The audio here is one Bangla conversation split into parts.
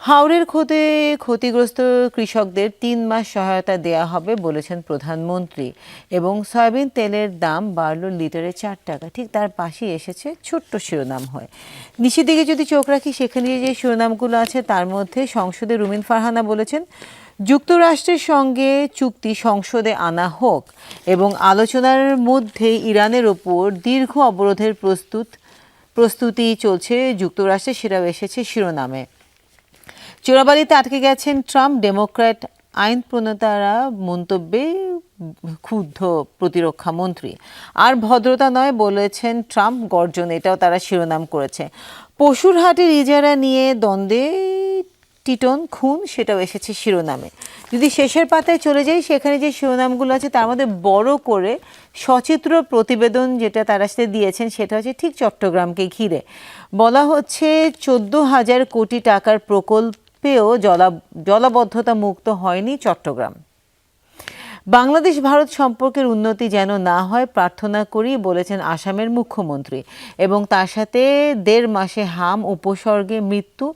হাওরের ক্ষতিগ্রস্ত কৃষকদের ৩ মাস সহায়তা দেয়া হবে বলেছেন প্রধানমন্ত্রী। এবং সয়াবিন তেলের দাম বাড়ল লিটারে ৪ টাকা। ঠিক তার পাশেই এসেছে ছোট্ট শিরোনাম হয়। নিচের দিকে যদি চোখ রাখি, সেখানে যে শিরোনামগুলো আছে তার মধ্যে সংসদে রুমিন ফারহানা বলেছেন, যুক্তরাষ্ট্রের সঙ্গে চুক্তি সংসদে আনা হোক এবং আলোচনার মধ্যে ইরানের ওপর দীর্ঘ অবরোধের প্রস্তুতি চলছে যুক্তরাষ্ট্রে, সেটাও এসেছে শিরোনামে। চোরাবালিতে আটকে গেছেন ট্রাম্প, ডেমোক্র্যাট আইন প্রণেতারা মন্তব্যে ক্ষুব্ধ প্রতিরক্ষা মন্ত্রী। আর ভদ্রতা নয় বলেছেন ট্রাম্প, গর্জন, এটাও তারা শিরোনাম করেছে। পশুর হাটের ইজারা নিয়ে দ্বন্দ্বে টিটন খুন, সেটাও এসেছে শিরোনামে। যদি শেষের পাতায় চলে যাই, সেখানে যে শিরোনামগুলো আছে তার মধ্যে বড় করে সচিত্র প্রতিবেদন যেটা তারা সাথে দিয়েছেন, সেটা হচ্ছে ঠিক চট্টগ্রামকে ঘিরে। বলা হচ্ছে 14,000 কোটি টাকার প্রকল্পেও জলাবদ্ধতা মুক্ত হয়নি চট্টগ্রাম। বাংলাদেশ ভারত সম্পর্কের উন্নতি যেন না হয় প্রার্থনা করি বলেছেন আসামের মুখ্যমন্ত্রী। এবং তার সাথে 1.5 মাসে হাম উপসর্গে মৃত্যু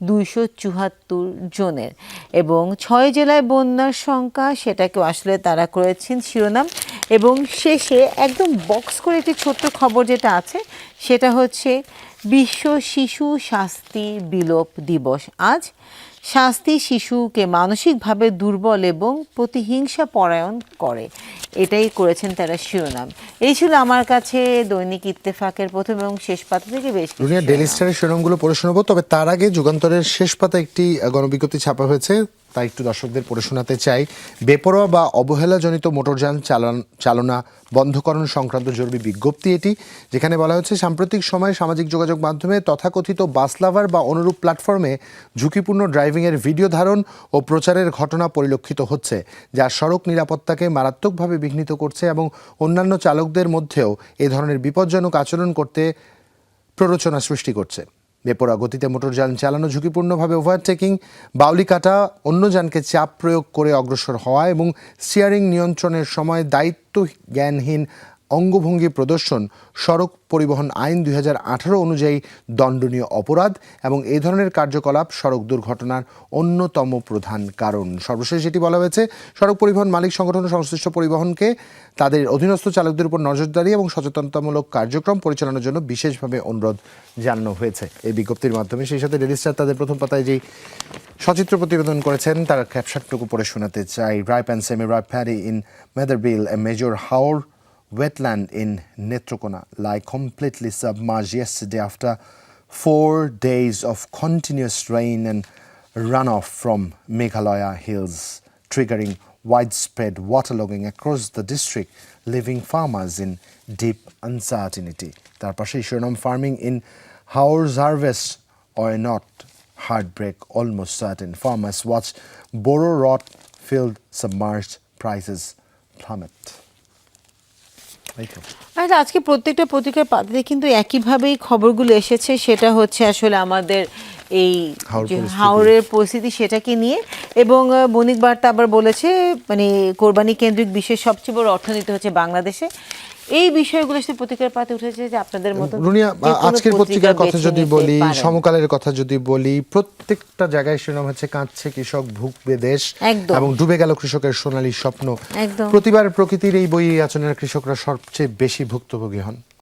274 জনের। এবং 6 জেলায় বন্যার সংখ্যা, সেটাকেও আসলে তারা করেছেন শিরোনাম। এবং শেষে একদম বক্স করে একটি ছোট্ট খবর যেটা আছে, সেটা হচ্ছে বিশ্ব শিশু শাস্তি বিলোপ দিবস আজ। শাস্তি শিশুকে মানসিকভাবে দুর্বল এবং প্রতিহিংসা পরায়ণ করে, এটাই করেছেন তারা শিরোনাম। এই ছিল আমার কাছে দৈনিক ইত্তেফাকের প্রথম এবং শেষ পাতা থেকে বেশ কিছু দুনিয়া ডেইলি স্টারের শিরোনামগুলো পড়ে শোনাবো, তবে তার আগে যুগান্তরের শেষ পাতা একটি গণবিজ্ঞপ্তি ছাপা হয়েছে, তাই একটু দর্শকদের পড়ে শোনাতে চাই। বেপরোয়া বা অবহেলাজনিত মোটরযান চালনা বন্ধকরণ সংক্রান্ত জরুরি বিজ্ঞপ্তি এটি, যেখানে বলা হচ্ছে সাম্প্রতিক সময়ে সামাজিক যোগাযোগ মাধ্যমে তথাকথিত বাস লাভার বা অনুরূপ প্ল্যাটফর্মে ঝুঁকিপূর্ণ ড্রাইভিংয়ের ভিডিও ধারণ ও প্রচারের ঘটনা পরিলক্ষিত হচ্ছে, যা সড়ক নিরাপত্তাকে মারাত্মকভাবে বিঘ্নিত করছে এবং অন্যান্য চালকদের মধ্যেও এ ধরনের বিপজ্জনক আচরণ করতে প্ররোচনা সৃষ্টি করছে। বেপরোয়া গতিতে মোটরযান চালানো, ঝুঁকিপূর্ণভাবে ওভারটেকিং, বাউলি কাটা, অন্য যানকে চাপ প্রয়োগ করে অগ্রসর হওয়া এবং স্টিয়ারিং নিয়ন্ত্রণের সময় দায়িত্ব জ্ঞানহীন অঙ্গভঙ্গি প্রদর্শন সড়ক পরিবহন আইন 2018 অনুযায়ী দণ্ডনীয় অপরাধ এবং এই ধরনের কার্যকলাপ সড়ক দুর্ঘটনার অন্যতম প্রধান কারণ। সর্বশেষ যেটি বলা হয়েছে, সড়ক পরিবহন মালিক সংগঠন সংশ্লিষ্ট পরিবহনকে তাদের অধীনস্থ চালকদের উপর নজরদারি এবং সচেতনতামূলক কার্যক্রম পরিচালনার জন্য বিশেষভাবে অনুরোধ জানানো হয়েছে এই বিজ্ঞপ্তির মাধ্যমে। সেই সাথে ডেইলি স্টার তাদের প্রথম পাতায় যেই সচিত্র প্রতিবেদন করেছেন, তার ক্যাপশনটুকু পড়ে শোনাতে চাই। Ripe and semi ripe paddy in Medarbil, a major haor wetland in Netrokona lie completely submerged yesterday after 4 days of continuous rain and runoff from Meghalaya hills, triggering widespread waterlogging across the district, leaving farmers in deep uncertainty. তার পাশে শিরোনাম, farming in Haor's harvest or not, heartbreak almost certain. Farmers watch Boro rot filled submerged, prices plummet. আর আজকে প্রত্যেকটা পত্রিকার পাতাতে কিন্তু একইভাবেই খবরগুলো এসেছে, সেটা হচ্ছে আসলে আমাদের এই হাওরের পরিস্থিতি, সেটাকে নিয়ে। এবং বণিক বার্তা আবার বলেছে, মানে কোরবানি কেন্দ্রিক বিশ্বের সবচেয়ে বড় অর্থনীতি হচ্ছে বাংলাদেশে। এই বিষয়গুলো সাথে পত্রিকার পাতে উঠেছে যে আপনাদের মতো আজকের পত্রিকার কথা যদি বলি, সমকালের কথা যদি বলি, প্রত্যেকটা জায়গায় শিরোনাম হচ্ছে কাঁদছে কৃষক, ভুগবে দেশ এবং ডুবে গেল কৃষকের সোনালী স্বপ্ন। প্রতিবার প্রকৃতির এই বই আচরণের কৃষকরা সবচেয়ে বেশি ভুক্তভোগী হন।